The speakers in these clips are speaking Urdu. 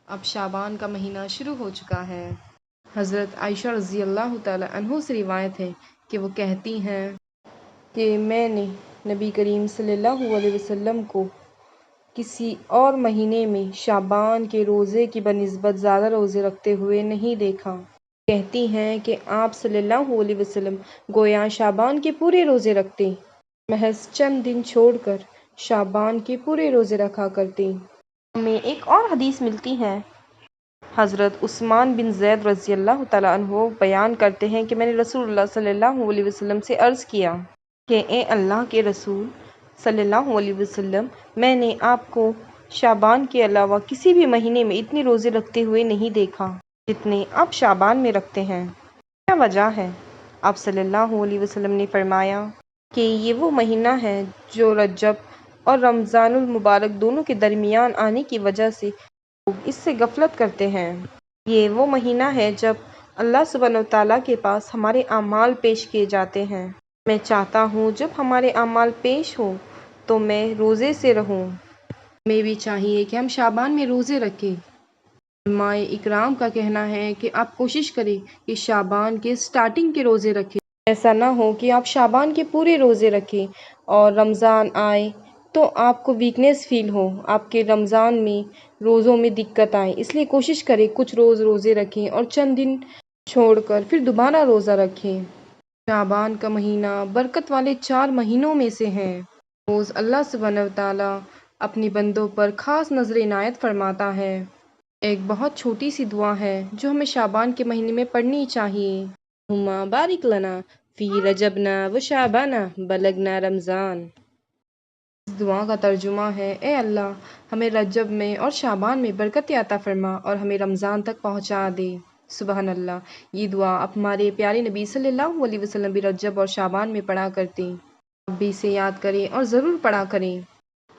اب شعبان کا مہینہ شروع ہو چکا ہے۔ حضرت عائشہ رضی اللہ تعالی عنہ سے روایت ہے کہ وہ کہتی ہیں کہ میں نے نبی کریم صلی اللہ علیہ وسلم کو کسی اور مہینے میں شعبان کے روزے کی بنسبت زیادہ روزے رکھتے ہوئے نہیں دیکھا۔ کہتی ہیں کہ آپ صلی اللہ علیہ وسلم گویا شعبان کے پورے روزے رکھتے، محض چند دن چھوڑ کر شعبان کے پورے روزے رکھا کرتے۔ ہمیں ایک اور حدیث ملتی ہے، حضرت عثمان بن زید رضی اللہ تعالیٰ عنہ بیان کرتے ہیں کہ میں نے رسول اللہ صلی اللہ علیہ وسلم سے عرض کیا کہ اے اللہ کے رسول صلی اللہ علیہ وسلم، میں نے آپ کو شعبان کے علاوہ کسی بھی مہینے میں اتنے روزے رکھتے ہوئے نہیں دیکھا جتنے آپ شعبان میں رکھتے ہیں۔ کیا وجہ ہے؟ آپ صلی اللہ علیہ وسلم نے فرمایا کہ یہ وہ مہینہ ہے جو رجب اور رمضان المبارک دونوں کے درمیان آنے کی وجہ سے لوگ اس سے غفلت کرتے ہیں۔ یہ وہ مہینہ ہے جب اللہ سبحانہ وتعالیٰ کے پاس ہمارے اعمال پیش کیے جاتے ہیں۔ میں چاہتا ہوں جب ہمارے اعمال پیش ہوں تو میں روزے سے رہوں۔ ہمیں بھی چاہیے کہ ہم شعبان میں روزے رکھیں۔ علماء اکرام کا کہنا ہے کہ آپ کوشش کریں کہ شعبان کے سٹارٹنگ کے روزے رکھیں۔ ایسا نہ ہو کہ آپ شعبان کے پورے روزے رکھیں اور رمضان آئے تو آپ کو ویکنیس فیل ہو، آپ کے رمضان میں روزوں میں دقت آئے۔ اس لیے کوشش کریں کچھ روزے رکھیں اور چند دن چھوڑ کر پھر دوبارہ روزہ رکھیں۔ شعبان کا مہینہ برکت والے 4 مہینوں میں سے ہے۔ روز اللہ سبحانہ وتعالیٰ اپنے بندوں پر خاص نظر عنایت فرماتا ہے۔ ایک بہت چھوٹی سی دعا ہے جو ہمیں شعبان کے مہینے میں پڑھنی چاہیے۔ اللہم بارک لنا فی رجبنا و شعبانا بلغنا رمضان۔ اس دعا کا ترجمہ ہے، اے اللہ ہمیں رجب میں اور شعبان میں برکت عطا فرما اور ہمیں رمضان تک پہنچا دے۔ سبحان اللہ۔ یہ دعا اب ہمارے پیارے نبی صلی اللہ علیہ وسلم بھی رجب اور شعبان میں پڑھا کرتے۔ آپ بھی اسے یاد کریں اور ضرور پڑھا کریں۔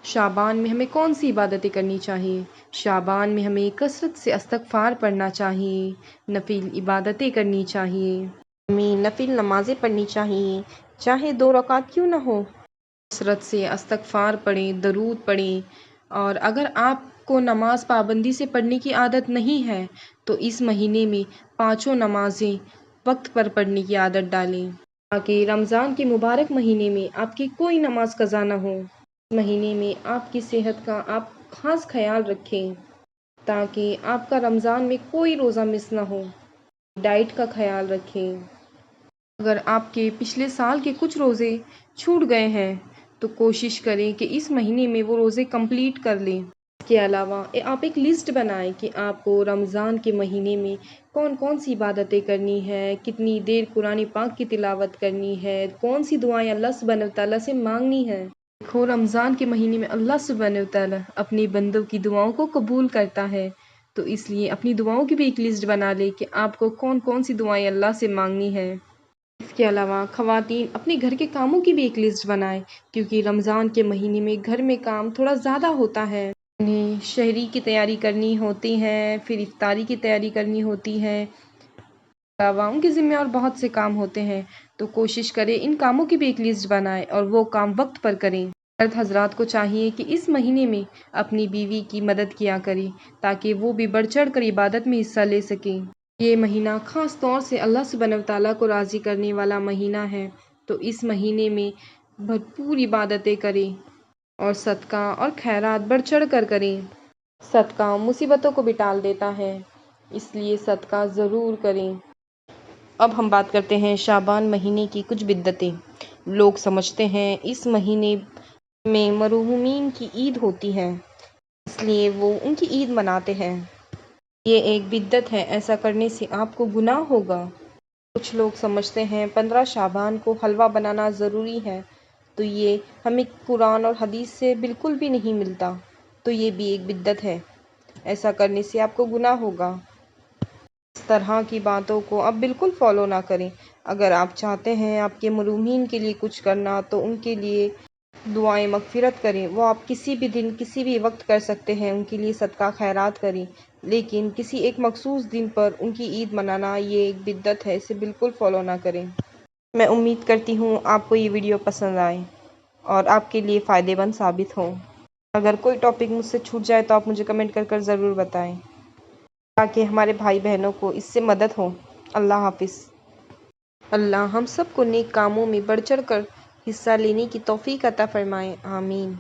شعبان میں ہمیں کون سی عبادتیں کرنی چاہیے؟ شعبان میں ہمیں کثرت سے استغفار پڑھنا چاہیے، نفل عبادتیں کرنی چاہیے، ہمیں نفل نمازیں پڑھنی چاہیے، چاہے 2 رکعت کیوں نہ ہو۔ کثرت سے استغفار پڑھیں، درود پڑھیں، اور اگر آپ کو نماز پابندی سے پڑھنے کی عادت نہیں ہے تو اس مہینے میں 5 نمازیں وقت پر پڑھنے کی عادت ڈالیں تاکہ رمضان کے مبارک مہینے میں آپ کی کوئی نماز قضا نہ ہو۔ اس مہینے میں آپ کی صحت کا آپ خاص خیال رکھیں تاکہ آپ کا رمضان میں کوئی روزہ مس نہ ہو۔ ڈائٹ کا خیال رکھیں۔ اگر آپ کے پچھلے سال کے کچھ روزے چھوٹ گئے ہیں تو کوشش کریں کہ اس مہینے میں وہ روزے کمپلیٹ کر لیں۔ اس کے علاوہ آپ ایک لسٹ بنائیں کہ آپ کو رمضان کے مہینے میں کون کون سی عبادتیں کرنی ہے، کتنی دیر قرآن پاک کی تلاوت کرنی ہے، کون سی دعائیں اللہ سبحانہ وتعالیٰ سے مانگنی ہے۔ دیکھو رمضان کے مہینے میں اللہ سبحانہ وتعالیٰ اپنے بندوں کی دعاؤں کو قبول کرتا ہے، تو اس لیے اپنی دعاؤں کی بھی ایک لسٹ بنا لے کہ آپ کو کون کون سی دعائیں اللہ سے مانگنی ہے۔ اس کے علاوہ خواتین اپنے گھر کے کاموں کی بھی ایک لسٹ بنائیں، کیونکہ رمضان کے مہینے میں گھر میں کام تھوڑا زیادہ ہوتا ہے۔ انہیں شہری کی تیاری کرنی ہوتی ہے، پھر افطاری کی تیاری کرنی ہوتی ہے، اس کے علاوہ ان کے ذمہ اور بہت سے کام ہوتے ہیں، تو کوشش کریں ان کاموں کی بھی ایک لسٹ بنائیں اور وہ کام وقت پر کریں۔ مرد حضرات کو چاہیے کہ اس مہینے میں اپنی بیوی کی مدد کیا کریں تاکہ وہ بھی بڑھ چڑھ کر عبادت میں حصہ لے سکیں۔ یہ مہینہ خاص طور سے اللہ سبحانہ وتعالیٰ کو راضی کرنے والا مہینہ ہے، تو اس مہینے میں بھرپور عبادتیں کریں اور صدقہ اور خیرات بڑھ چڑھ کر کریں۔ صدقہ مصیبتوں کو بھی ٹال دیتا ہے، اس لیے صدقہ ضرور کریں۔ اب ہم بات کرتے ہیں شعبان مہینے کی کچھ بدعتیں۔ لوگ سمجھتے ہیں اس مہینے میں مرحومین کی عید ہوتی ہے، اس لیے وہ ان کی عید مناتے ہیں۔ یہ ایک بدعت ہے، ایسا کرنے سے آپ کو گناہ ہوگا۔ کچھ لوگ سمجھتے ہیں 15 شعبان کو حلوہ بنانا ضروری ہے، تو یہ ہمیں قرآن اور حدیث سے بالکل بھی نہیں ملتا، تو یہ بھی ایک بدعت ہے، ایسا کرنے سے آپ کو گناہ ہوگا۔ اس طرح کی باتوں کو آپ بالکل فالو نہ کریں۔ اگر آپ چاہتے ہیں آپ کے مرحومین کے لیے کچھ کرنا تو ان کے لیے دعائیں مغفرت کریں، وہ آپ کسی بھی دن کسی بھی وقت کر سکتے ہیں، ان کے لیے صدقہ خیرات کریں، لیکن کسی ایک مخصوص دن پر ان کی عید منانا یہ ایک بدعت ہے، اسے بالکل فالو نہ کریں۔ میں امید کرتی ہوں آپ کو یہ ویڈیو پسند آئے اور آپ کے لیے فائدے مند ثابت ہوں۔ اگر کوئی ٹاپک مجھ سے چھوٹ جائے تو آپ مجھے کمنٹ کر ضرور بتائیں۔ تاکہ ہمارے بھائی بہنوں کو اس سے مدد ہو۔ اللہ حافظ۔ اللہ ہم سب کو نیک کاموں میں بڑھ چڑھ کر حصہ لینے کی توفیق عطا فرمائے، آمین۔